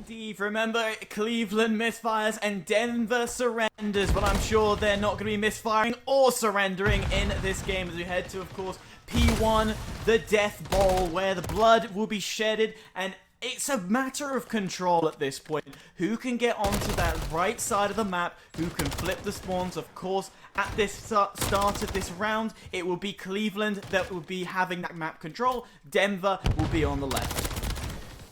Indeed, remember Cleveland Misfires and Denver surrenders, but I'm sure they're not going to be misfiring or surrendering in this game as we head to, of course, P1, the Death Bowl, where the blood will be shedded, and it's a matter of control at this point. Who can get onto that right side of the map, who can flip the spawns. Of course, at this start of this round, it will be Cleveland that will be having that map control. Denver will be on the left.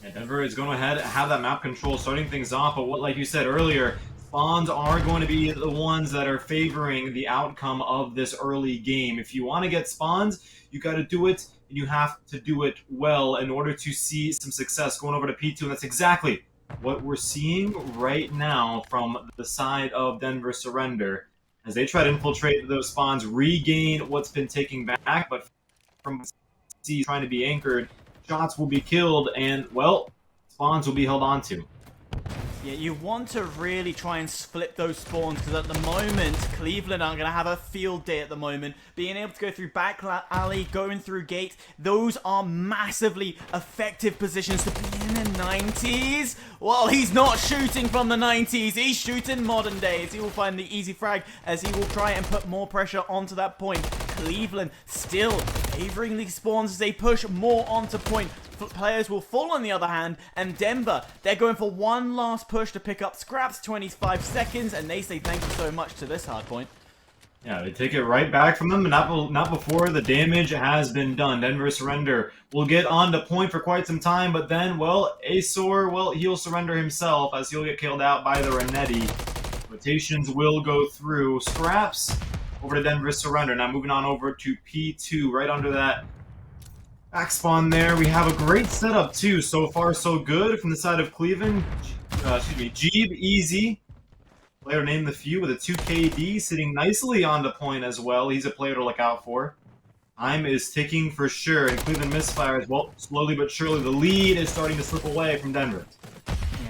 Yeah, Denver is going to have that map control starting things off, but like you said earlier, spawns are going to be the ones that are favoring the outcome of this early game. If you want to get spawns, you got to do it, and you have to do it well in order to see some success going over to P2, and that's exactly what we're seeing right now from the side of Denver Surrender as they try to infiltrate those spawns, regain what's been taken back, but from C trying to be anchored, shots will be killed, and, well, spawns will be held onto. Yeah, you want to really try and split those spawns, because at the moment, Cleveland are going to have a field day at the moment. Being able to go through back alley, going through gate, those are massively effective positions to be in the 90s. Well, he's not shooting from the 90s, he's shooting modern days. He will find the easy frag as he will try and put more pressure onto that point. Cleveland still favoring these spawns as they push more onto point. Players will fall on the other hand, and Denver, they're going for one last push to pick up scraps, 25 seconds, and they say thank you so much to this hard point. Yeah, they take it right back from them, not before the damage has been done. Denver Surrender will get on to point for quite some time, but then, well, Azor, well, he'll surrender himself as he'll get killed out by the Renetti. Rotations will go through. Scraps over to Denver Surrender. Now moving on over to P2, right under that back spawn there. We have a great setup too. So far, so good from the side of Cleveland. Jeeb Easy, player named the few with a 2KD, sitting nicely on the point as well. He's a player to look out for. Time is ticking for sure, and Cleveland Misfires, well, slowly but surely, the lead is starting to slip away from Denver.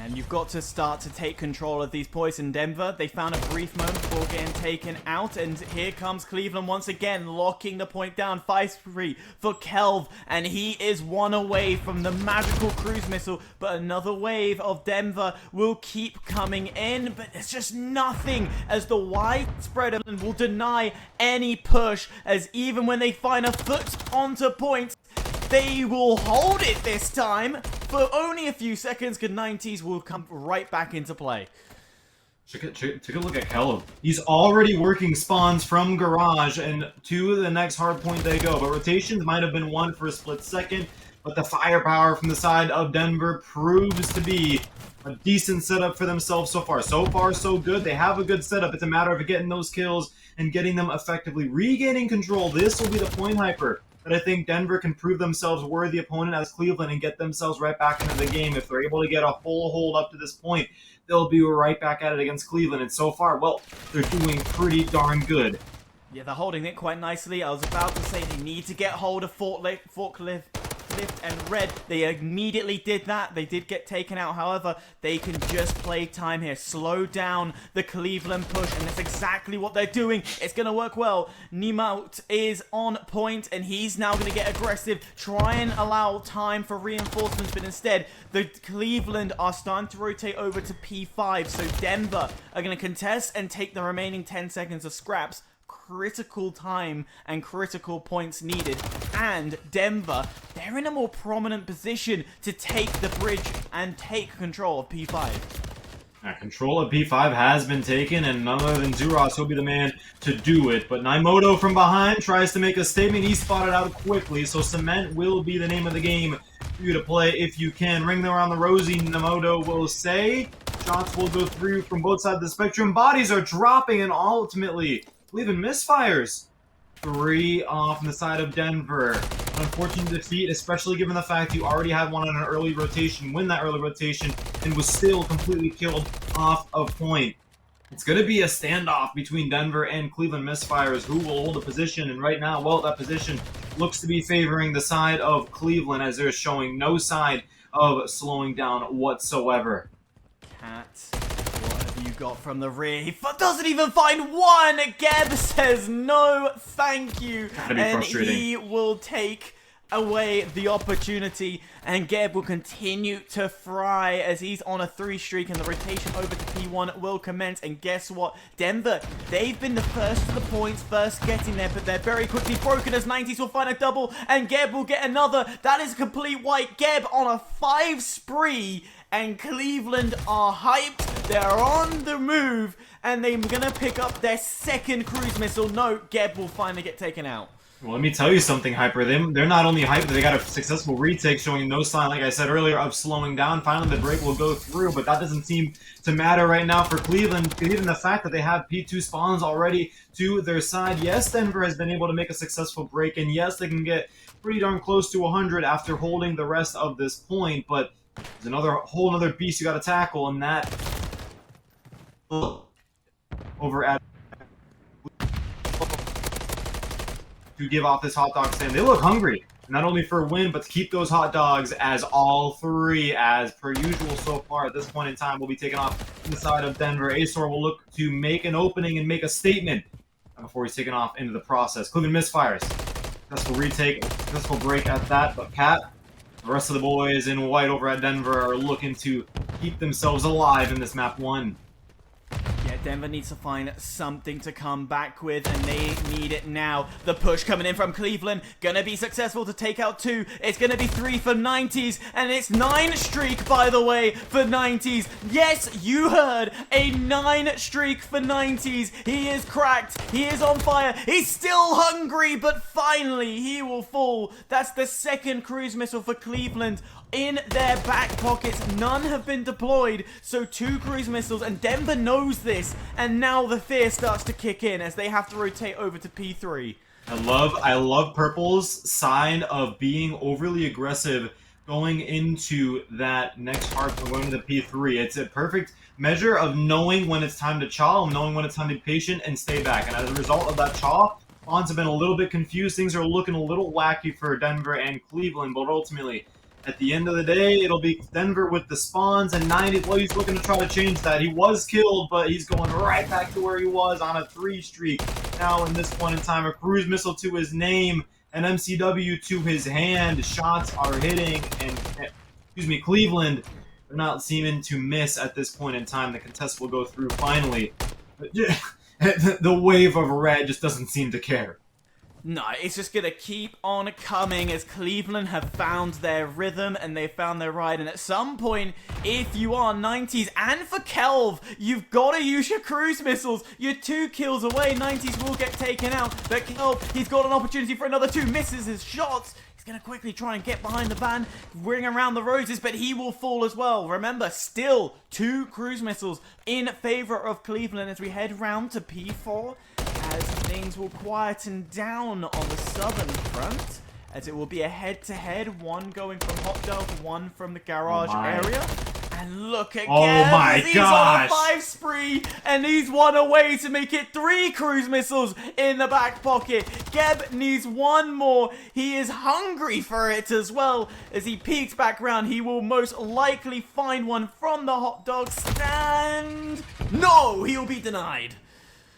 And you've got to start to take control of these points in Denver. They found a brief moment before getting taken out, and here comes Cleveland once again, locking the point down. 5-3 for Kelv, and he is one away from the magical cruise missile, but another wave of Denver will keep coming in, but there's just nothing as the widespread will deny any push, as even when they find a foot onto point, they will hold it this time for only a few seconds. Good 90s will come right back into play. Take a look at Kelv. He's already working spawns from garage, and to the next hard point they go. But rotations might have been won for a split second, but the firepower from the side of Denver proves to be a decent setup for themselves so far. So far, so good. They have a good setup. It's a matter of getting those kills and getting them effectively. Regaining control. This will be the point hyper that I think Denver can prove themselves worthy opponent as Cleveland and get themselves right back into the game. If they're able to get a full hold up to this point, they'll be right back at it against Cleveland. And so far, well, they're doing pretty darn good. Yeah, they're holding it quite nicely. I was about to say they need to get hold of Forklift and Red. They immediately did that. They did get taken out. However, they can just play time here. Slow down the Cleveland push, and that's exactly what they're doing. It's going to work well. Nemout is on point, and he's now going to get aggressive, try and allow time for reinforcements, but instead, the Cleveland are starting to rotate over to P5, so Denver are going to contest and take the remaining 10 seconds of scraps. Critical time and critical points needed, and Denver, they're in a more prominent position to take the bridge and take control of P5. Control of P5 has been taken, and none other than Zuros will be the man to do it. But Naimoto from behind tries to make a statement. He's spotted out quickly, so Cement will be the name of the game for you to play if you can. Ring around the rosy, Naimoto will say. Shots will go through from both sides of the spectrum. Bodies are dropping, and ultimately Cleveland Misfires 3 off on the side of Denver. Unfortunate defeat, especially given the fact you already had one on an early rotation, win that early rotation, and was still completely killed off of point. It's going to be a standoff between Denver and Cleveland Misfires, who will hold a position, and right now, well, that position looks to be favoring the side of Cleveland, as they're showing no sign of slowing down whatsoever. What have you got from the rear? He doesn't even find one! Geb says no, thank you. That'd be and frustrating. he will take away the opportunity, and Geb will continue to fry as he's on a 3 streak, and the rotation over to P1 will commence. And guess what? Denver, they've been the first to the points, first getting there, but they're very quickly broken as 90s will find a double, and Geb will get another. That is a complete wipe. Geb on a 5 spree, and Cleveland are hyped. They're on the move, and they're gonna pick up their second cruise missile. No, Geb will finally get taken out. Well, let me tell you something, Hyper. They're not only hyped, but they got a successful retake showing no sign, like I said earlier, of slowing down. Finally, the break will go through, but that doesn't seem to matter right now for Cleveland. Even the fact that they have P2 spawns already to their side. Yes, Denver has been able to make a successful break, and yes, they can get pretty darn close to 100 after holding the rest of this point, but there's another whole other beast you got to tackle, and that over at to give off this hot dog stand. They look hungry, not only for a win, but to keep those hot dogs, as all three, as per usual so far at this point in time, will be taken off inside of Denver. Azor will look to make an opening and make a statement before he's taken off into the process. Cleveland Misfires, successful retake, successful break at that, but Cat, the rest of the boys in white over at Denver are looking to keep themselves alive in this map 1. Yeah, Denver needs to find something to come back with, and they need it now. The push coming in from Cleveland, gonna be successful to take out 2. It's gonna be 3 for 90s, and it's 9 streak, by the way, for 90s. Yes, you heard, a 9 streak for 90s. He is cracked, he is on fire, he's still hungry, but finally he will fall. That's the second cruise missile for Cleveland in their back pockets. None have been deployed, so 2 cruise missiles, and Denver knows this, and now the fear starts to kick in as they have to rotate over to P3. I love Purple's sign of being overly aggressive going into that next hard point, going to the P3. It's a perfect measure of knowing when it's time to chaw, knowing when it's time to be patient and stay back. And as a result of that chaw, spawns have been a little bit confused. Things are looking a little wacky for Denver and Cleveland, but ultimately, at the end of the day, it'll be Denver with the spawns, and 90. Well, he's looking to try to change that. He was killed, but he's going right back to where he was on a 3 streak. Now, in this point in time, a cruise missile to his name, an MCW to his hand. Shots are hitting, and Cleveland, they're not seeming to miss at this point in time. The contest will go through finally. The wave of red just doesn't seem to care. No, it's just going to keep on coming as Cleveland have found their rhythm and they've found their ride. And at some point, if you are 90s, and for Kelv, you've got to use your cruise missiles. You're 2 kills away. 90s will get taken out. But Kelv, he's got an opportunity for another 2. Misses his shots. He's going to quickly try and get behind the van, ring around the roses, but he will fall as well. Remember, still 2 cruise missiles in favor of Cleveland as we head round to P4. As things will quieten down on the southern front, as it will be a head-to-head, one going from Hot Dog, one from the garage area. And look at Geb, he's on a 5 spree, and he's 1 away to make it 3 cruise missiles in the back pocket. Geb needs 1 more. He is hungry for it as well. As he peeks back around, he will most likely find one from the Hot Dog stand. No, he'll be denied.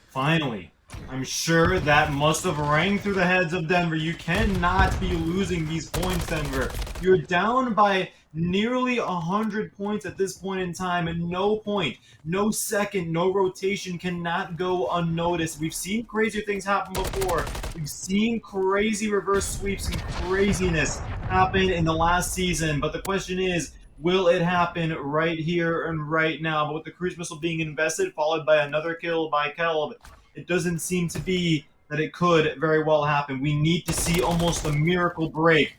Finally. I'm sure that must have rang through the heads of Denver. You cannot be losing these points, Denver. You're down by nearly 100 points at this point in time, and no point, no second, no rotation cannot go unnoticed. We've seen crazier things happen before. We've seen crazy reverse sweeps and craziness happen in the last season, but the question is, will it happen right here and right now? But with the cruise missile being invested, followed by another kill by Kelv, it doesn't seem to be that it could very well happen. We need to see almost a miracle break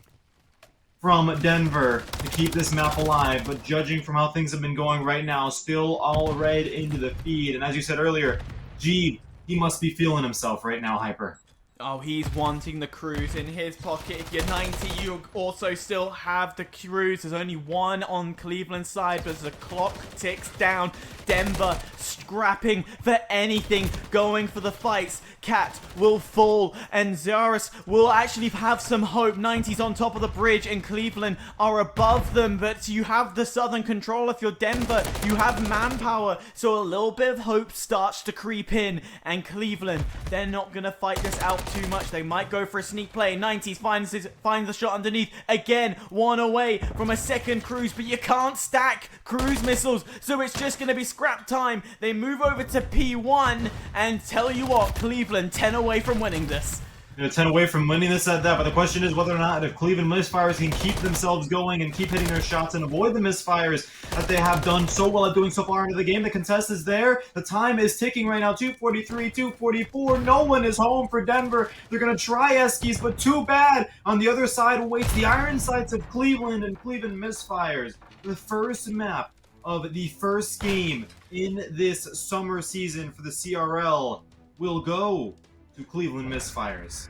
from Denver to keep this map alive, but judging from how things have been going right now, still all red into the feed. And as you said earlier, G, he must be feeling himself right now, Hyper. Oh, he's wanting the cruise in his pocket. If you're 90, you also still have the cruise. There's only 1 on Cleveland's side, but as the clock ticks down, Denver scrapping for anything, going for the fights. Cat will fall, and Zarus will actually have some hope. 90's on top of the bridge, and Cleveland are above them, but you have the southern control. If you're Denver, you have manpower, so a little bit of hope starts to creep in, and Cleveland, they're not going to fight this out out too much. They might go for a sneak play. 90s finds the shot underneath. Again, one away from a second cruise, but you can't stack cruise missiles, so it's just going to be scrap time. They move over to P1, and tell you what, Cleveland 10 away from winning this. 10 away from winning this at that, but the question is whether or not if Cleveland Misfires can keep themselves going and keep hitting their shots and avoid the misfires that they have done so well at doing so far into the game. The contest is there. The time is ticking right now. 2:43, 2:44. No one is home for Denver. They're going to try Eskies, but too bad. On the other side awaits the Iron Sights of Cleveland and Cleveland Misfires. The first map of the first game in this summer season for the CRL will go to Cleveland Misfires.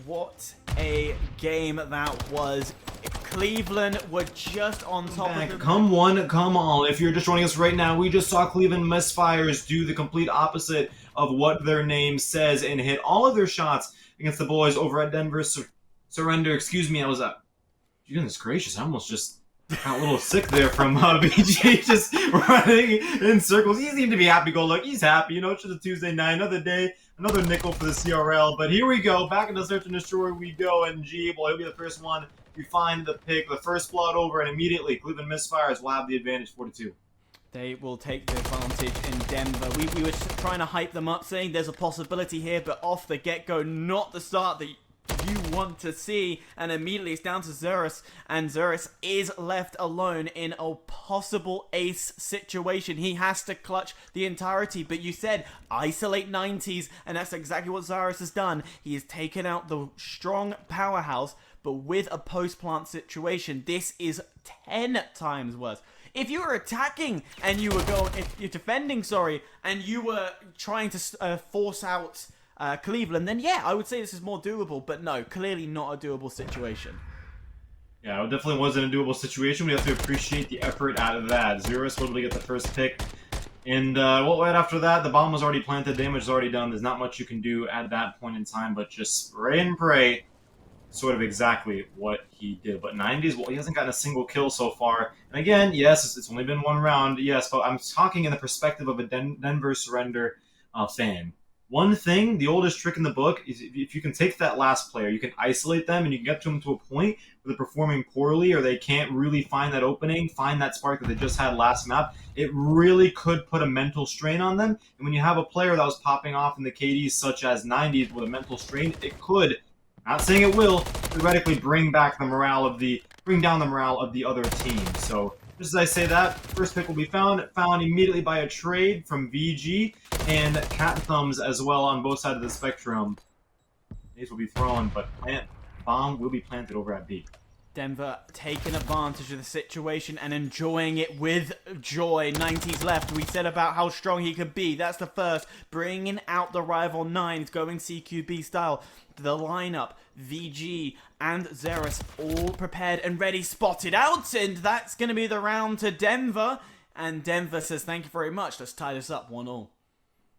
What a game that was. Cleveland were just on top of them. Come one, come all. If you're just joining us right now, we just saw Cleveland Misfires do the complete opposite of what their name says and hit all of their shots against the boys over at Denver Surrender. Excuse me, I was goodness gracious, I almost just got a little sick there from BG just running in circles. He seemed to be happy-go-lucky. He's happy, you know, it's just a Tuesday night, another day, another nickel for the CRL. But here we go, back into Search and Destroy we go, and G, boy, he'll be the first one. We find the pick, the first blood over, and immediately Cleveland Misfires will have the advantage, 4-2. They will take the advantage in Denver. We were trying to hype them up, saying there's a possibility here, but off the get-go, not the start that you want to see, and immediately it's down to Zerus, and Zerus is left alone in a possible ace situation. He has to clutch the entirety, but you said isolate 90s, and that's exactly what Zerus has done. He has taken out the strong powerhouse, but with a post-plant situation, this is 10 times worse. If you were attacking and you were if you're defending, and you were trying to force out Cleveland, then yeah, I would say this is more doable, but no, clearly not a doable situation. Yeah, it definitely wasn't a doable situation. We have to appreciate the effort out of that. Zerus will be able to get the first pick. And well, right after that, the bomb was already planted, damage is already done. There's not much you can do at that point in time, but just spray and pray. Sort of exactly what he did. But 90s, well, he hasn't gotten a single kill so far. And again, yes, it's only been one round, yes, but I'm talking in the perspective of a Denver Surrender fan. One thing, the oldest trick in the book, is if you can take that last player, you can isolate them and you can get to them to a point where they're performing poorly or they can't really find that opening, find that spark that they just had last map. It really could put a mental strain on them. And when you have a player that was popping off in the KDs such as 90s with a mental strain, it could, not saying it will, theoretically bring down the morale of the other team. So just as I say that, first pick will be found immediately by a trade from VG and Cat Thumbs as well on both sides of the spectrum. These will be thrown, but bomb will be planted over at B. Denver taking advantage of the situation and enjoying it with joy. 90s left. We said about how strong he could be. That's the first. Bringing out the rival 9s, going CQB style. The lineup, VG and Zerus all prepared and ready, spotted out. And that's going to be the round to Denver. And Denver says, thank you very much. Let's tie this up 1-1.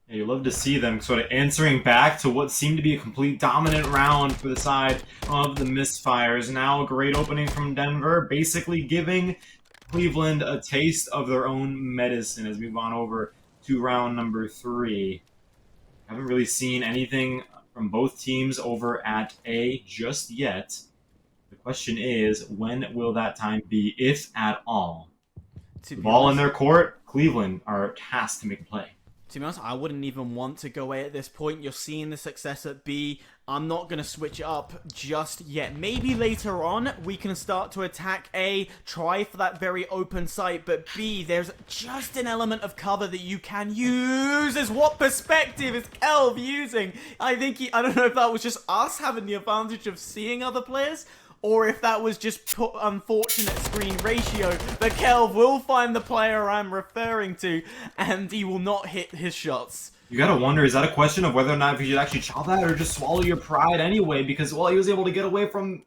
Yeah, you love to see them sort of answering back to what seemed to be a complete dominant round for the side of the Misfires. Now a great opening from Denver, basically giving Cleveland a taste of their own medicine as we move on over to round number 3. Haven't really seen anything from both teams over at A just yet. The question is, when will that time be, if at all? The ball in their court, Cleveland are tasked to make a play. To be honest, I wouldn't even want to go A at this point. You're seeing the success at B. I'm not going to switch it up just yet. Maybe later on, we can start to attack A, try for that very open site, but B, there's just an element of cover that you can use. As what perspective is Kelv using? I don't know if that was just us having the advantage of seeing other players, or if that was just unfortunate screen ratio, but Kelv will find the player I'm referring to, and he will not hit his shots. You gotta wonder, is that a question of whether or not if you should actually chop that or just swallow your pride anyway? Because, well, he was able to get away from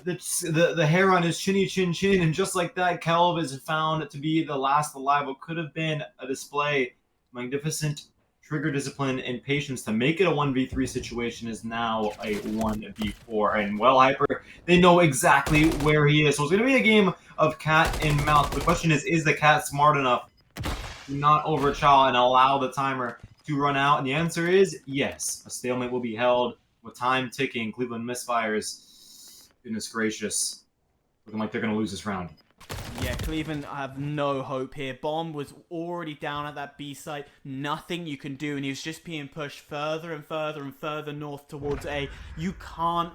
the hair on his chinny chin, and just like that, Kelv is found to be the last alive. What could have been a display, magnificent trigger discipline and patience to make it a 1v3 situation is now a 1v4. And well, Hyper, they know exactly where he is. So it's going to be a game of cat and mouse. The question is the cat smart enough to not overchow and allow the timer to run out? And the answer is yes. A stalemate will be held with time ticking, Cleveland Misfires, goodness gracious, looking like they're going to lose this round. Yeah, Cleveland have no hope here. Bomb was already down at that B site. Nothing you can do, and he was just being pushed further and further and further north towards A. You can't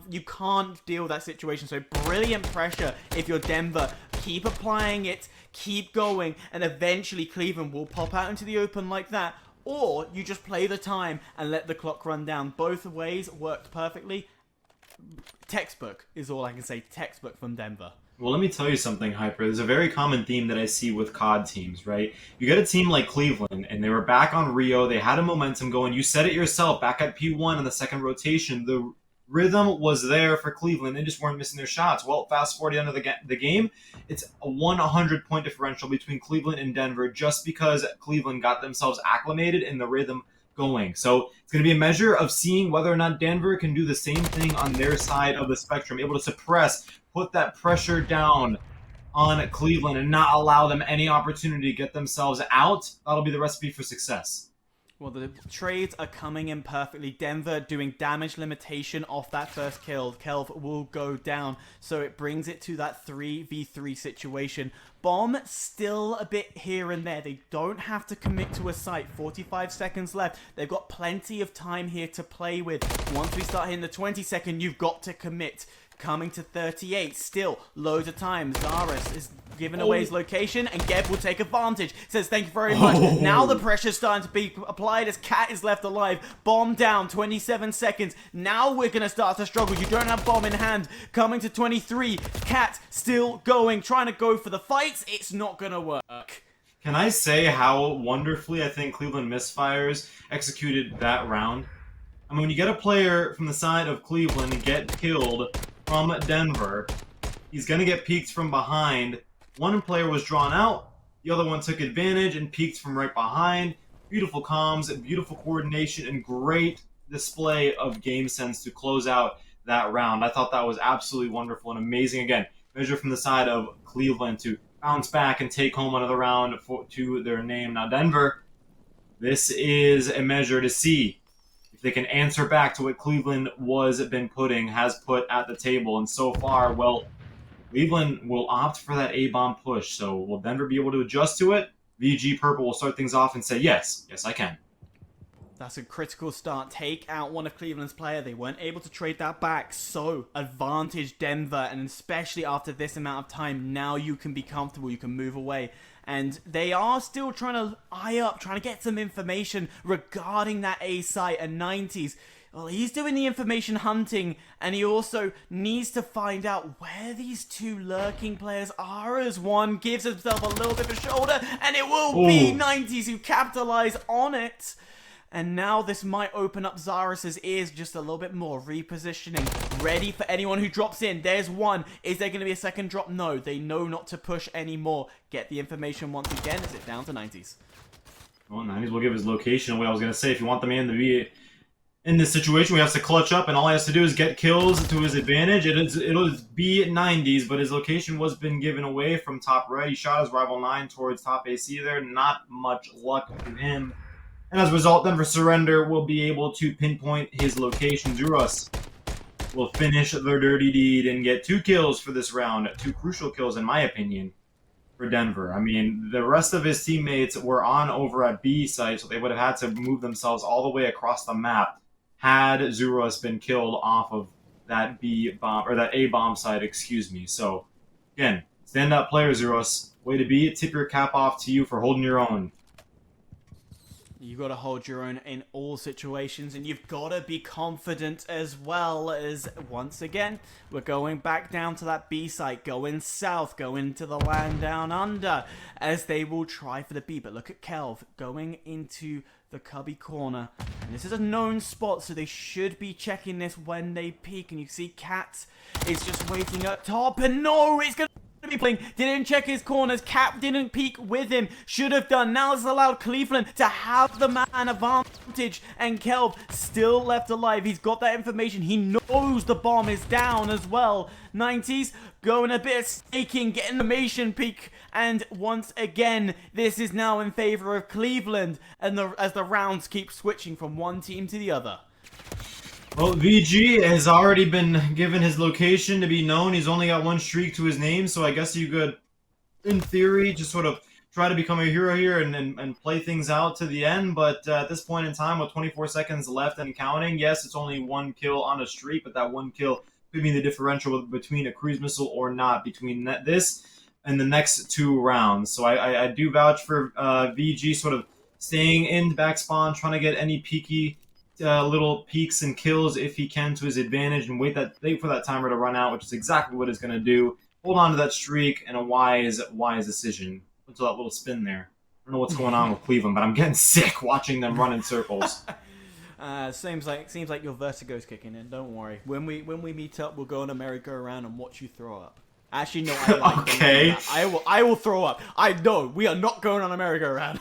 deal with that situation. So brilliant pressure if you're Denver. Keep applying it, keep going, and eventually Cleveland will pop out into the open like that. Or you just play the time and let the clock run down. Both ways worked perfectly. Textbook is all I can say. Textbook from Denver. Well, let me tell you something, Hyper. There's a very common theme that I see with COD teams, right? You get a team like Cleveland, and they were back on Rio. They had a momentum going. You said it yourself, back at P1 in the second rotation. The rhythm was there for Cleveland. They just weren't missing their shots. Well, fast forward to the end of the game, it's a 100-point differential between Cleveland and Denver just because Cleveland got themselves acclimated and the rhythm going. So it's going to be a measure of seeing whether or not Denver can do the same thing on their side of the spectrum, able to suppress, put that pressure down on Cleveland and not allow them any opportunity to get themselves out. That'll be the recipe for success. Well, the trades are coming in perfectly. Denver doing damage limitation off that first kill. Kelv will go down, so it brings it to that 3v3 situation. Bomb still a bit here and there. They don't have to commit to a site. 45 seconds left. They've got plenty of time here to play with. Once we start hitting the 20-second, you've got to commit. Coming to 38, still loads of time. Zaris is giving away his location, and Geb will take advantage. Says thank you very much. Now the pressure's starting to be applied as Cat is left alive. Bomb down, 27 seconds. Now we're going to start to struggle. You don't have Bomb in hand. Coming to 23, Cat still going, trying to go for the fights. It's not going to work. Can I say how wonderfully I think Cleveland Misfires executed that round? I mean, when you get a player from the side of Cleveland get killed from Denver, he's going to get peeked from behind. One player was drawn out, the other one took advantage and peeked from right behind. Beautiful comms, beautiful coordination, and great display of game sense to close out that round. I thought that was absolutely wonderful and amazing. Again, measure from the side of Cleveland to bounce back and take home another round to their name. Now Denver, this is a measure to see if they can answer back to what Cleveland has put at the table. And so far, well, Cleveland will opt for that A-bomb push. So will Denver be able to adjust to it? VG Purple will start things off and say, yes, I can. That's a critical start. Take out one of Cleveland's players. They weren't able to trade that back. So, advantage Denver. And especially after this amount of time, now you can be comfortable. You can move away. And they are still trying to eye up, trying to get some information regarding that A site and 90s. Well, he's doing the information hunting, and he also needs to find out where these two lurking players are as one gives himself a little bit of a shoulder, and it will be 90s who capitalize on it. And now this might open up Zaris' ears just a little bit more. Repositioning. Ready for anyone who drops in. There's one. Is there going to be a second drop? No. They know not to push anymore. Get the information once again. Is it down to 90s? Well, 90s will give his location away. I was going to say, if you want the man to be in this situation, we have to clutch up, and all he has to do is get kills to his advantage. It'll be 90s, but his location was been given away from top right. He shot his rival 9 towards top AC there. Not much luck to him. And as a result, Denver Surrender will be able to pinpoint his location. Zuros will finish their dirty deed and get 2 kills for this round. 2 crucial kills, in my opinion, for Denver. I mean, the rest of his teammates were on over at B site, so they would have had to move themselves all the way across the map had Zuros been killed off of that B bomb, or that A bomb site, excuse me. So, again, stand-up player, Zuros. Way to be. Tip your cap off to you for holding your own. You got to hold your own in all situations, and you've got to be confident as well. As once again, we're going back down to that B site, going south, going to the land down under, as they will try for the B. But look at Kelv going into the cubby corner, and this is a known spot, so they should be checking this when they peek. And you see Cat is just waiting up top, and no, it's gonna be playing. Didn't check his corners. Cap didn't peek with him. Should have done. Now it's allowed Cleveland to have the man advantage, and Kelv still left alive. He's got that information. He knows the bomb is down as well. 90s going a bit of staking, getting the information peek, and once again this is now in favor of Cleveland, and as the rounds keep switching from one team to the other. Well, VG has already been given his location to be known. He's only got one streak to his name, so I guess you could, in theory, just sort of try to become a hero here and play things out to the end. But at this point in time, with 24 seconds left and counting, yes, it's only one kill on a streak, but that one kill could be the differential between a cruise missile or not between this and the next 2 rounds. So I do vouch for VG sort of staying in back spawn, trying to get any peaky little peaks and kills if he can to his advantage, and wait for that timer to run out, which is exactly what he's going to do. Hold on to that streak, and a wise decision. Until that little spin there. I don't know what's going on with Cleveland, but I'm getting sick watching them run in circles. Seems like your vertigo's kicking in. Don't worry. When we meet up, we'll go on a merry-go-round and watch you throw up. Actually, no. I like okay. I will throw up. I know we are not going on a merry-go-round.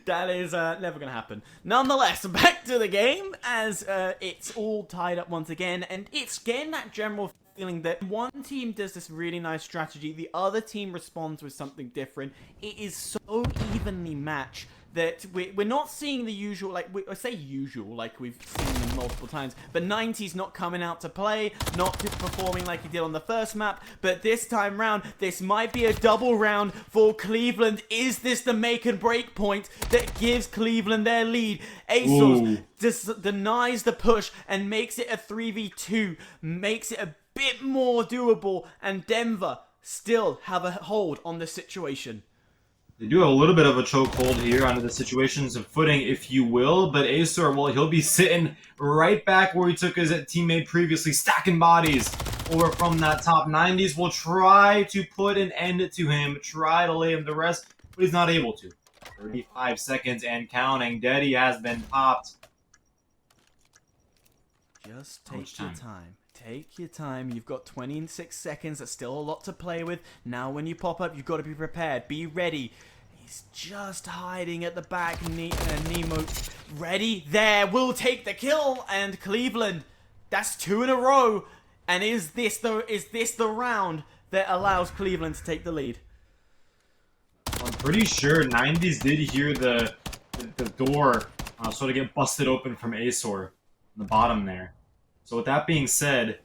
That is never gonna happen. Nonetheless, back to the game as it's all tied up once again, and it's getting that general feeling that one team does this really nice strategy, the other team responds with something different. It is so evenly matched that we're not seeing the usual, like, I say usual, like we've seen them multiple times, but 90's not coming out to play, not performing like he did on the first map, but this time round, this might be a double round for Cleveland. Is this the make and break point that gives Cleveland their lead? ASOS denies the push and makes it a 3v2, makes it a bit more doable, and Denver still have a hold on the situation. They do have a little bit of a chokehold here onto the situations of footing, if you will, but Acer, well, he'll be sitting right back where he took his teammate previously, stacking bodies over from that top. 90's will try to put an end to him, try to lay him to rest, but he's not able to. 35 seconds and counting. Daddy has been popped. Just take your time. Take your time. You've got 26 seconds. That's still a lot to play with. Now when you pop up, you've got to be prepared. Be ready. He's just hiding at the back. Nemo ready. There. Will take the kill. And Cleveland. That's 2 in a row. And is this the round that allows Cleveland to take the lead? I'm pretty sure 90's did hear the door sort of get busted open from Azor on the bottom there. So with that being said,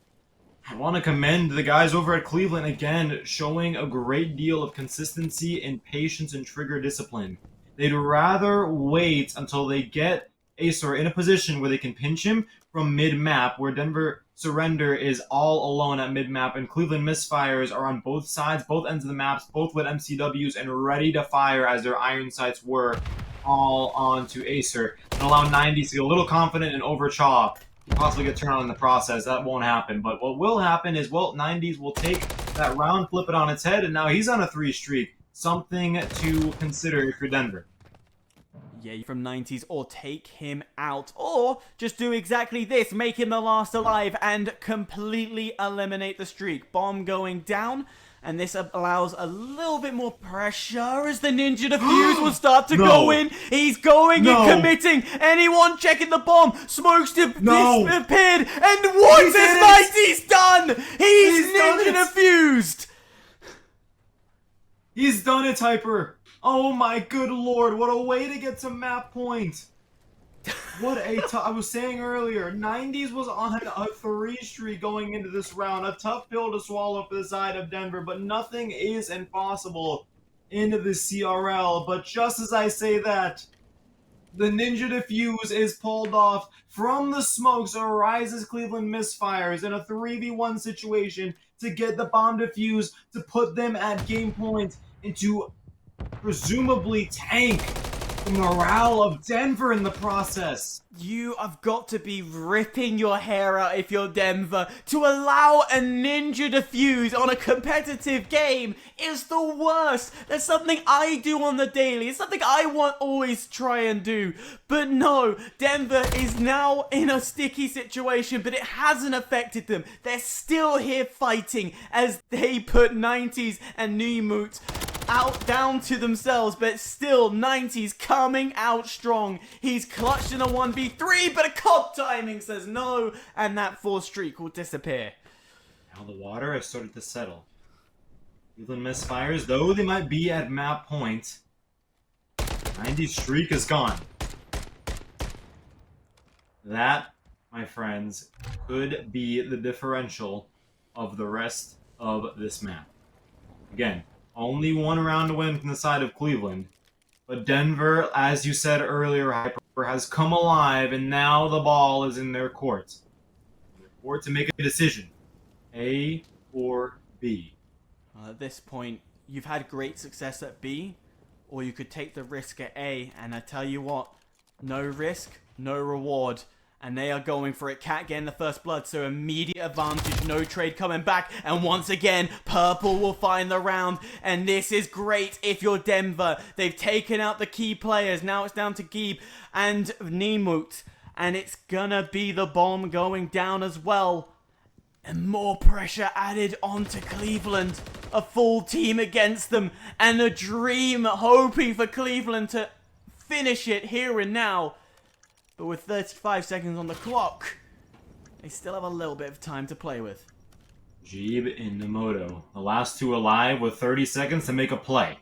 I want to commend the guys over at Cleveland again, showing a great deal of consistency and patience and trigger discipline. They'd rather wait until they get Azor in a position where they can pinch him from mid-map, where Denver Surrender is all alone at mid-map, and Cleveland Misfires are on both sides, both ends of the maps, both with MCWs, and ready to fire as their iron sights were all onto Acer, and allow 90's to get a little confident and overchaw. Possibly get turned on in the process. That won't happen. But what will happen is, well, 90's will take that round, flip it on its head, and now he's on a 3 streak. Something to consider for Denver. Yeah, from 90's, or take him out, or just do exactly this, make him the last alive and completely eliminate the streak. Bomb going down, and this allows a little bit more pressure as the Ninja Defuse will start to go in. He's going and committing. Anyone checking the bomb? Smokes disappeared. And what has 90's done? He's Ninja Defused. He's done it, Hyper. Oh my good lord, what a way to get to map point. What I was saying earlier, 90's was on a 3 streak going into this round. A tough pill to swallow for the side of Denver, but nothing is impossible into the CRL. But just as I say that, the Ninja Defuse is pulled off. From the smokes arises Cleveland Misfires in a 3v1 situation to get the bomb defuse to put them at game point and to presumably tank the morale of Denver in the process. You have got to be ripping your hair out if you're Denver. To allow a Ninja Defuse on a competitive game is the worst. That's something I do on the daily. It's something I want always try and do. But no, Denver is now in a sticky situation, but it hasn't affected them. They're still here fighting as they put 90's and Nemoot down to themselves, but still 90's coming out strong. He's clutched in a 1v3, but a COD timing says no, and that 4 streak will disappear. Now the water has started to settle. Cleveland Misfires, though they might be at map point, 90's streak is gone. That, my friends, could be the differential of the rest of this map. Again, only one round to win from the side of Cleveland. But Denver, as you said earlier, Hyper, has come alive, and now the ball is in their court. Or to make a decision. A or B. At this point, you've had great success at B, or you could take the risk at A, and I tell you what, no risk, no reward. And they are going for it. Cat getting the first blood, so immediate advantage, no trade coming back. And once again, Purple will find the round. And this is great if you're Denver. They've taken out the key players. Now it's down to Geeb and Nemut. And it's gonna be the bomb going down as well. And more pressure added onto Cleveland. A full team against them. And a dream hoping for Cleveland to finish it here and now. But with 35 seconds on the clock, they still have a little bit of time to play with. Geeb and Nemoto, the last two alive with 30 seconds to make a play.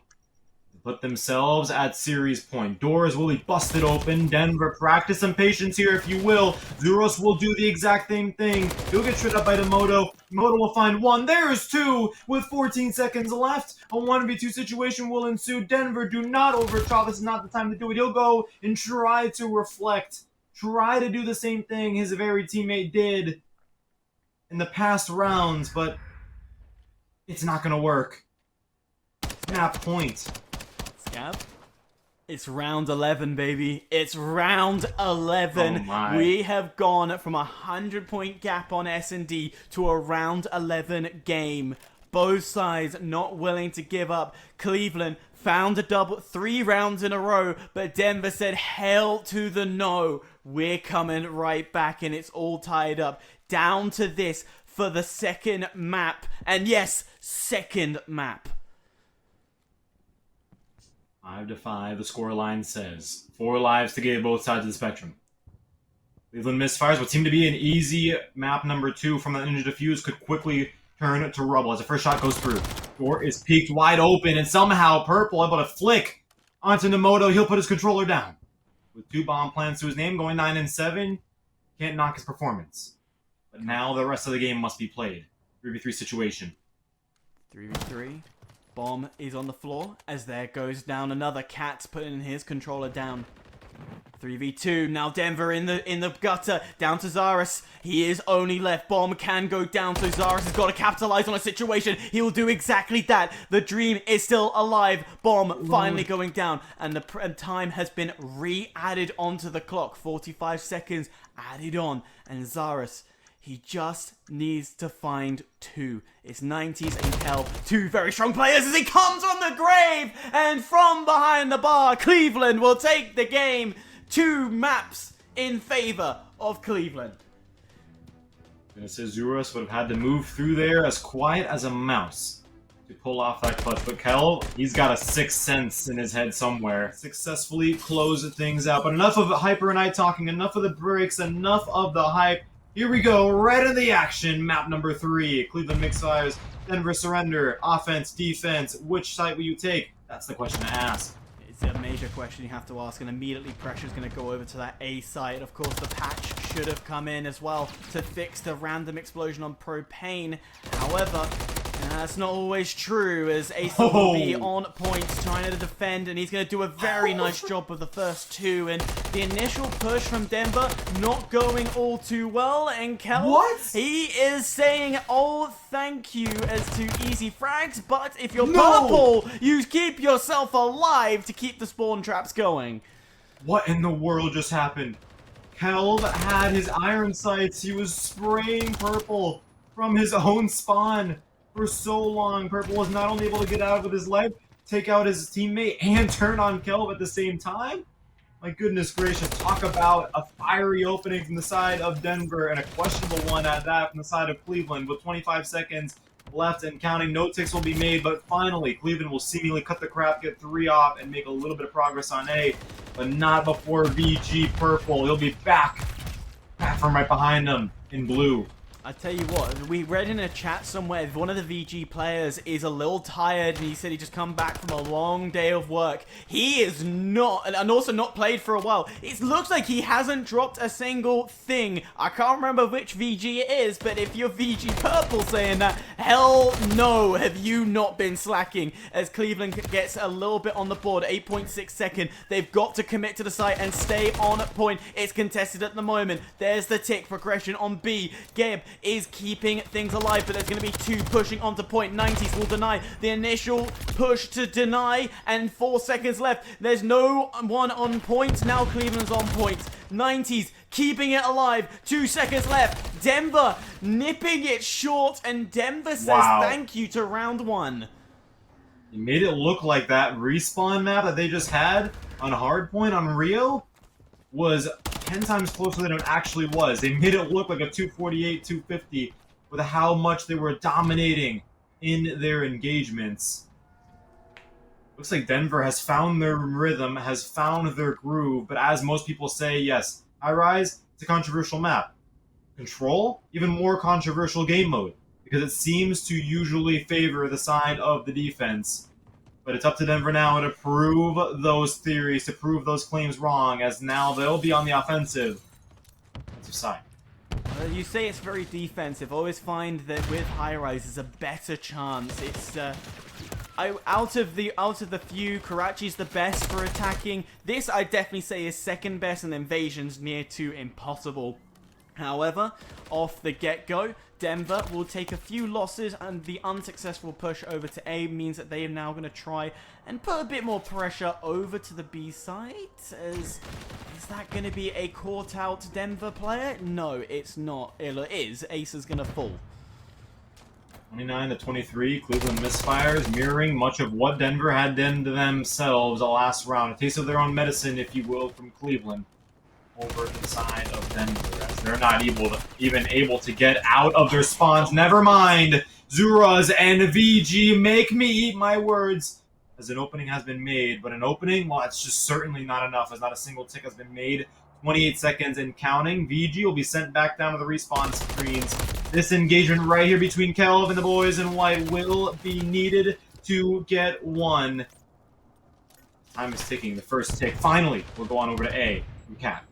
To put themselves at series point. Doors will be busted open. Denver, practice some patience here if you will. Zuros will do the exact same thing. He'll get tripped up by Nemoto. Nemoto will find one. There's two with 14 seconds left. A 1v2 situation will ensue. Denver, do not overdraw. This is not the time to do it. He'll go and try to reflect. Try to do the same thing his very teammate did in the past rounds, but it's not going to work. Snap point. Scab? It's round 11, baby. It's round 11. Oh my. We have gone from a 100-point gap on S&D to a round 11 game. Both sides not willing to give up. Cleveland found a double 3 rounds in a row, but Denver said hell to the no. We're coming right back, and it's all tied up. Down to this for the second map. And yes, second map. 5-5, the scoreline says. 4 lives to give both sides of the spectrum. Cleveland Misfires, what seemed to be an easy map number 2 from the Ninja Defuse, could quickly turn to rubble as the first shot goes through. Door is peeked wide open, and somehow Purple able to flick onto Nemoto. He'll put his controller down. With 2 bomb plants to his name, going 9-7, can't knock his performance. But now the rest of the game must be played. 3v3 situation. 3v3. Bomb is on the floor as there goes down another. Cat's putting his controller down. 3v2. Now Denver in the gutter. Down to Zaris. He is only left. Bomb can go down, so Zaris has got to capitalize on a situation. He will do exactly that. The dream is still alive. Bomb finally going down, and the time has been re-added onto the clock. 45 seconds added on, and Zaris, he just needs to find 2. It's 90s and Kel, 2 very strong players as he comes from the grave, and from behind the bar, Cleveland will take the game. 2 maps in favor of Cleveland. This is Zuros would have had to move through there as quiet as a mouse to pull off that clutch. But Kel, he's got a 6th sense in his head somewhere. Successfully close things out. But enough of Hyper and I talking, enough of the breaks, enough of the hype. Here we go, right in the action. Map number 3, Cleveland Misfires, Denver Surrender, offense, defense. Which side will you take? That's the question to ask. It's a major question you have to ask, and immediately pressure's going to go over to that A site. Of course, the patch should have come in as well to fix the random explosion on propane. However, that's not always true, as Ace will be on points trying to defend, and he's going to do a very nice job of the first 2. And the initial push from Denver not going all too well, and Kel, he is saying, oh, thank you, as to easy frags, but if you're purple, you keep yourself alive to keep the spawn traps going. What in the world just happened? Kel had his iron sights. He was spraying Purple from his own spawn for so long. Purple was not only able to get out with his leg, take out his teammate, and turn on Kelv at the same time. My goodness gracious, talk about a fiery opening from the side of Denver, and a questionable one at that from the side of Cleveland. With 25 seconds left and counting, no ticks will be made, but finally Cleveland will seemingly cut the crap, get 3 off, and make a little bit of progress on A, but not before VG Purple. He'll be back from right behind them in blue. I tell you what, we read in a chat somewhere, one of the VG players is a little tired, and he said he just come back from a long day of work. He is not, and also not played for a while. It looks like he hasn't dropped a single thing. I can't remember which VG it is, but if you're VG Purple saying that, hell no, have you not been slacking, as Cleveland gets a little bit on the board, 8.6 seconds. They've got to commit to the site and stay on point. It's contested at the moment. There's the tick progression on B. Gabe is keeping things alive, but there's going to be two pushing onto point. 90s will deny the initial push to deny, and 4 seconds left. There's no one on point. Now Cleveland's on point. 90s keeping it alive. 2 seconds left. Denver nipping it short, and Denver says thank you to round one. You made it look like that respawn map that they just had on Hardpoint on Rio was 10 times closer than it actually was. They made it look like a 248, 250 with how much they were dominating in their engagements. Looks like Denver has found their rhythm, has found their groove, but as most people say, yes, High Rise, it's a controversial map. Control, even more controversial game mode, because it seems to usually favor the side of the defense. But it's up to Denver now to prove those theories, to prove those claims wrong, as now they'll be on the offensive side. You say it's very defensive. I always find that with High Rise, there's a better chance. It's out of the few, Karachi's the best for attacking. This I definitely say is second best, and Invasion's near to impossible. However, off the get-go, Denver will take a few losses, and the unsuccessful push over to A means that they are now going to try and put a bit more pressure over to the B side. Is that going to be a caught-out Denver player? No, it's not. It is. Ace is going to fall. 29-23, Cleveland Misfires mirroring much of what Denver had done to themselves the last round. A taste of their own medicine, if you will, from Cleveland over to the side of Denver, as they're not even able to get out of their spawns. Never mind, Zuras and VG make me eat my words, as an opening has been made. But an opening, well, it's just certainly not enough, as not a single tick has been made. 28 seconds and counting. VG will be sent back down to the respawn screens. This engagement right here between Kelv and the boys in white will be needed to get one. Time is ticking. The first tick. Finally, we'll go on over to A from Cat.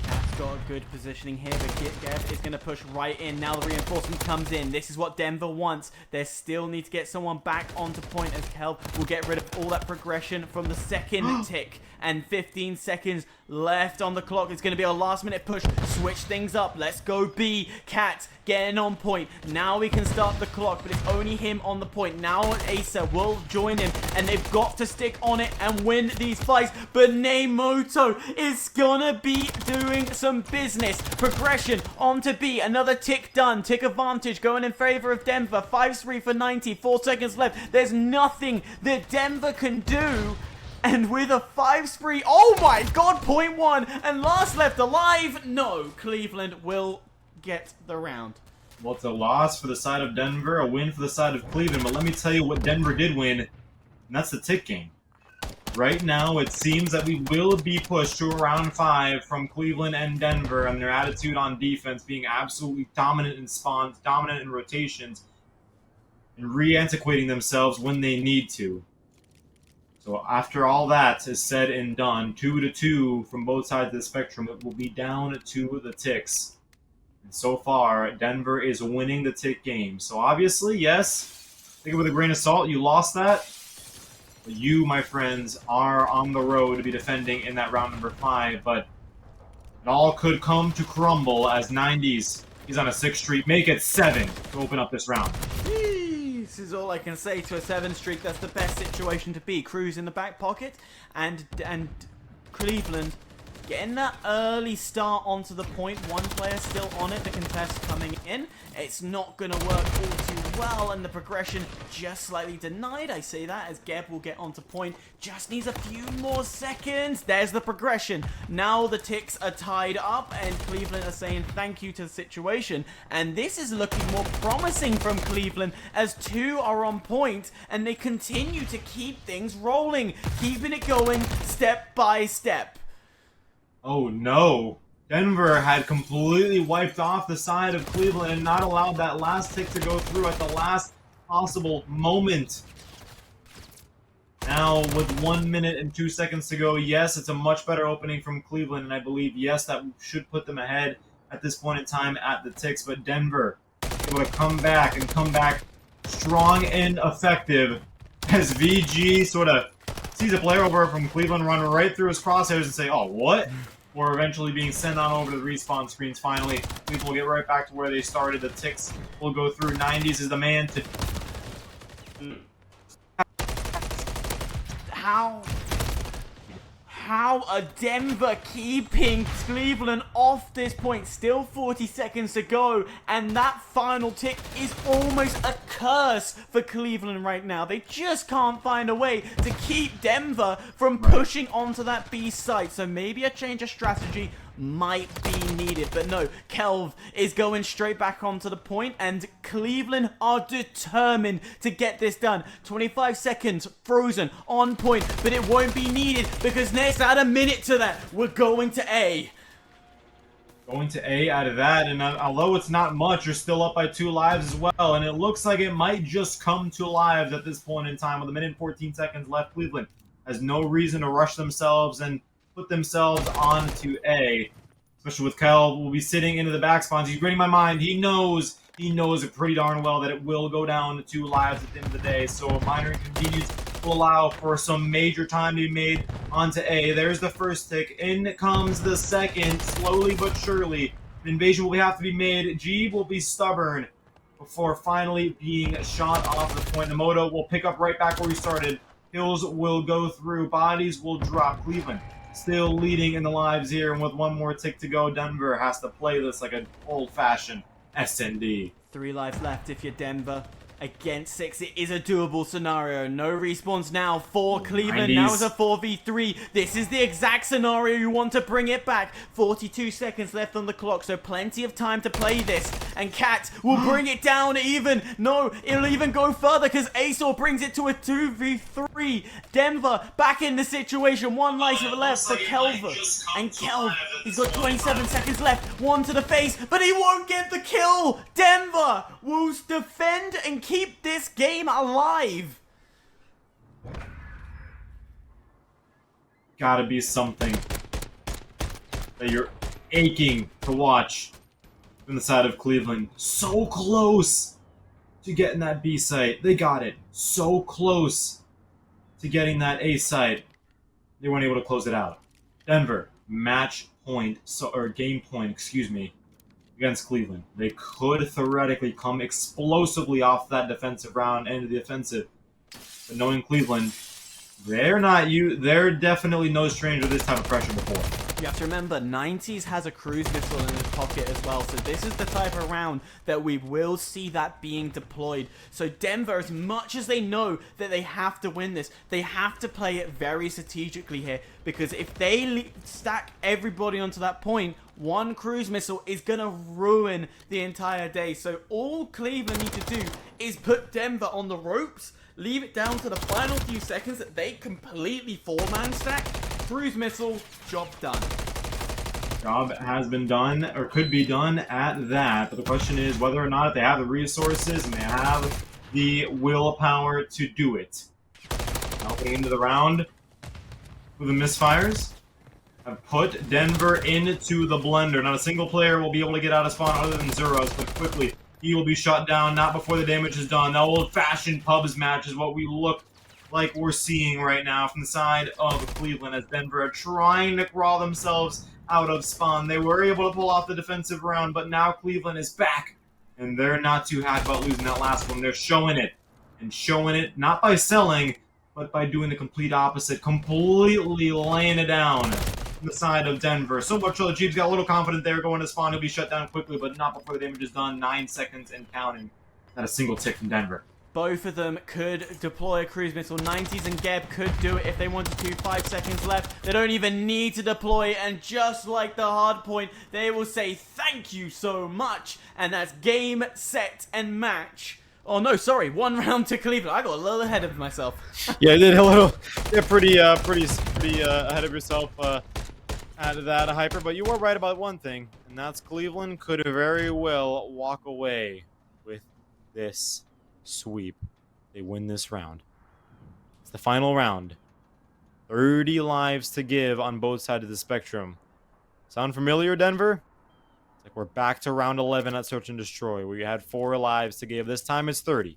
Cat's got a good positioning here, but Gev is going to push right in. Now the reinforcement comes in. This is what Denver wants. They still need to get someone back onto point, as Kelv will get rid of all that progression from the second tick. And 15 seconds left on the clock. It's going to be a last-minute push. Switch things up. Let's go B. Cat getting on point. Now we can start the clock, but it's only him on the point. Now Asa will join him, and they've got to stick on it and win these fights. But Nemoto is going to be doing some business. Progression onto B. Another tick done. Tick advantage going in favor of Denver. 5-3 for 90. 4 seconds left. There's nothing that Denver can do. And with a 5-3, oh my god, point one, and last left alive, no, Cleveland will get the round. Well, it's a loss for the side of Denver, a win for the side of Cleveland, but let me tell you what Denver did win, and that's the tick game. Right now, it seems that we will be pushed to round 5 from Cleveland and Denver, and their attitude on defense being absolutely dominant in spawns, dominant in rotations, and re-antiquating themselves when they need to. So after all that is said and done, 2-2 from both sides of the spectrum, it will be down to the ticks. And so far, Denver is winning the tick game. So obviously, yes, take it with a grain of salt. You lost that. But you, my friends, are on the road to be defending in that round number 5. But it all could come to crumble as 90s. He's on a 6th streak. Make it 7 to open up this round. This is all I can say to a 7 streak. That's the best situation to be. Cruz in the back pocket, and Cleveland getting that early start onto the point. One player still on it. The contest coming in. It's not going to work all too well, and the progression just slightly denied. I say that as Geb will get onto point. Just needs a few more seconds. There's the progression. Now the ticks are tied up, and Cleveland are saying thank you to the situation. And this is looking more promising from Cleveland, as 2 are on point, and they continue to keep things rolling, keeping it going step by step. Oh no. Denver had completely wiped off the side of Cleveland and not allowed that last tick to go through at the last possible moment. Now, with 1 minute and 2 seconds to go, yes, it's a much better opening from Cleveland, and I believe, yes, that should put them ahead at this point in time at the ticks, but Denver able to come back strong and effective as VG sort of sees a player over from Cleveland run right through his crosshairs and say, oh, what? Or eventually being sent on over to the respawn screens finally. Cleveland will get right back to where they started. The ticks will go through. 90s is the man to... How are Denver keeping Cleveland off this point? Still 40 seconds to go, and that final tick is almost a curse for Cleveland right now. They just can't find a way to keep Denver from pushing onto that B site. So maybe a change of strategy might be needed, but no, Kelv is going straight back onto the point, and Cleveland are determined to get this done. 25 seconds, frozen, on point, but it won't be needed because next, add a minute to that, we're going to A. Going to A out of that, and although it's not much, you're still up by 2 lives as well, and it looks like it might just come to lives at this point in time with 1 minute and 14 seconds left. Cleveland has no reason to rush themselves and put themselves onto A, especially with Kel will be sitting into the back spawns. He's reading my mind. He knows pretty darn well that it will go down to 2 lives at the end of the day. So a minor inconvenience will allow for some major time to be made onto A. There's the first tick. In comes the second, slowly but surely. An invasion will have to be made. G will be stubborn before finally being shot off the point. The Moto will pick up right back where he started. Hills will go through. Bodies will drop. Cleveland still leading in the lives here, and with 1 more tick to go, Denver has to play this like an old-fashioned SND. 3 lives left if you're Denver. Against 6, it is a doable scenario. No respawns now for Cleveland. 90s. Now it's a 4v3. This is the exact scenario you want to bring it back. 42 seconds left on the clock, so plenty of time to play this. And Cat will bring it down even. No, it'll even go further because Aesor brings it to a 2v3. Denver back in the situation. 1 life left for Kelv. And Kelv, he's got 27 seconds left. 1 to the face, but he won't get the kill. Denver will defend and keep this game alive. Gotta be something that you're aching to watch from the side of Cleveland. So close to getting that B site. They got it. So close to getting that A site. They weren't able to close it out. Denver, match point, or game point, excuse me, against Cleveland. They could theoretically come explosively off that defensive round into the offensive. But knowing Cleveland, they're definitely no stranger to this type of pressure before. You have to remember, 90s has a cruise missile in his pocket as well, so this is the type of round that we will see that being deployed. So Denver, as much as they know that they have to win this, they have to play it very strategically here, because if they stack everybody onto that point, 1 cruise missile is going to ruin the entire day. So all Cleveland need to do is put Denver on the ropes, leave it down to the final few seconds that they completely 4-man stack. Cruise missile, job done. Job has been done, or could be done at that, but the question is whether or not they have the resources and they have the willpower to do it. Now getting into the round with the Misfires have put Denver into the blender. Not a single player will be able to get out of spawn other than Zeros, but quickly he will be shot down, not before the damage is done. The old-fashioned pubs match is what we look like we're seeing right now from the side of Cleveland as Denver are trying to crawl themselves out of spawn. They were able to pull off the defensive round, but now Cleveland is back, and they're not too happy about losing that last one. They're showing it, and showing it not by selling, but by doing the complete opposite, completely laying it down from the side of Denver. So much so the Chiefs got a little confident there going to spawn. He'll be shut down quickly, but not before the damage is done. 9 seconds and counting. Not a single tick from Denver. Both of them could deploy a cruise missile. 90s and Geb could do it if they wanted to. 5 seconds left. They don't even need to deploy. And just like the hard point, they will say thank you so much. And that's game, set, and match. Oh no, sorry. 1 round to Cleveland. I got a little ahead of myself. Yeah, you did a little. They're pretty ahead of yourself. add to that, Hyper, but you were right about one thing, and that's Cleveland could very well walk away with this sweep. They win this round. It's the final round. 30 lives to give on both sides of the spectrum. Sound familiar, Denver? It's like we're back to round 11 at Search and Destroy, where you had 4 lives to give. This time it's 30.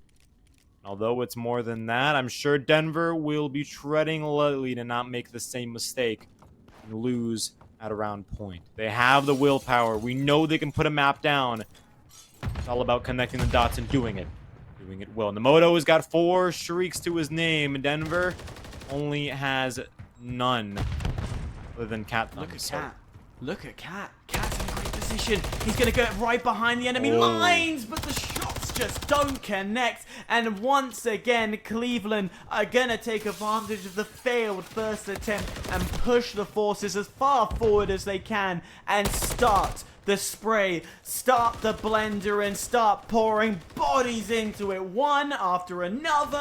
Although it's more than that, I'm sure Denver will be treading lightly to not make the same mistake and lose at a round point. They have the willpower. We know they can put a map down. It's all about connecting the dots and doing it. Doing it well. Nemoto has got 4 shrieks to his name. Denver only has none other than Cat. Look at Cat. Look at Cat. Cat's in a great position. He's going to go right behind the enemy lines, but the shots just don't connect. And once again, Cleveland are going to take advantage of the failed first attempt and push the forces as far forward as they can and start the spray, start the blender, and start pouring bodies into it, one after another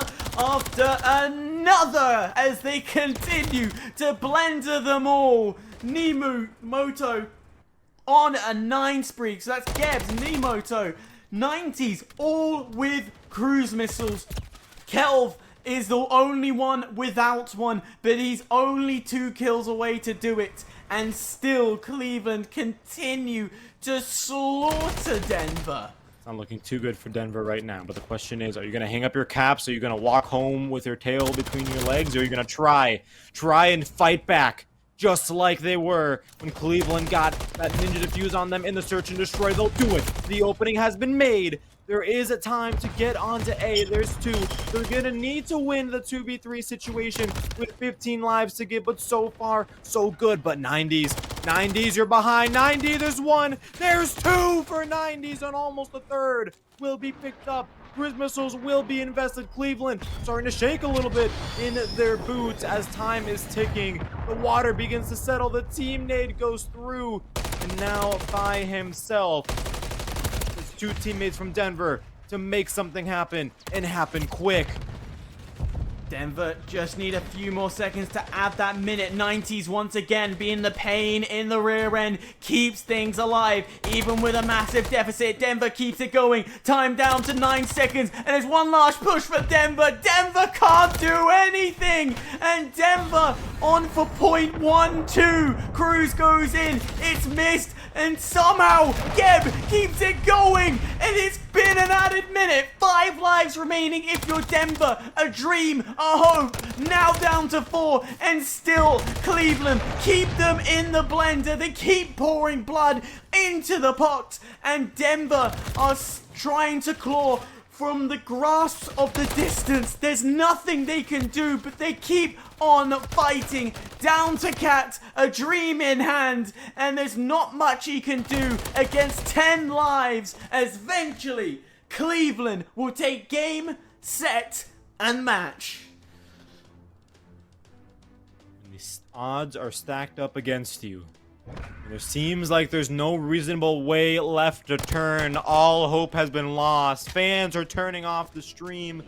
as they continue to blender them all. Nemoto on a 9 spree, so that's Gebs, Nemoto, 90s, all with cruise missiles. Kelv is the only one without one, but he's only 2 kills away to do it. And still, Cleveland continue to slaughter Denver. It's not looking too good for Denver right now, but the question is, are you going to hang up your caps? Are you going to walk home with your tail between your legs? Or are you going to try and fight back? Just like they were when Cleveland got that ninja defuse on them in the Search and Destroy. They'll do it. The opening has been made. There is a time to get onto A. There's 2. They're going to need to win the 2v3 situation with 15 lives to give, but so far, so good. But 90s, you're behind. 90, there's 1. There's 2 for 90s, and almost a third will be picked up. Cruise missiles will be invested. Cleveland starting to shake a little bit in their boots as time is ticking. The water begins to settle. The team nade goes through, and now by himself, 2 teammates from Denver to make something happen, and happen quick. Denver just need a few more seconds to add that minute. 90s once again being the pain in the rear end, keeps things alive even with a massive deficit. Denver keeps it going. Time down to 9 seconds, and there's one last push for Denver. Denver can't do anything, and Denver on for .12. Cruz goes in, it's missed, and somehow Geb keeps it going, and it's been an added minute. 5 lives remaining if you're Denver. A dream, a hope, now down to 4, and still Cleveland keep them in the blender. They keep pouring blood into the pot, and Denver are trying to claw from the grasp of the distance. There's nothing they can do, but they keep on fighting. Down to Cat, a dream in hand, and there's not much he can do against 10 lives, as eventually Cleveland will take game, set, and match. And the odds are stacked up against you. And it seems like there's no reasonable way left to turn. All hope has been lost. Fans are turning off the stream.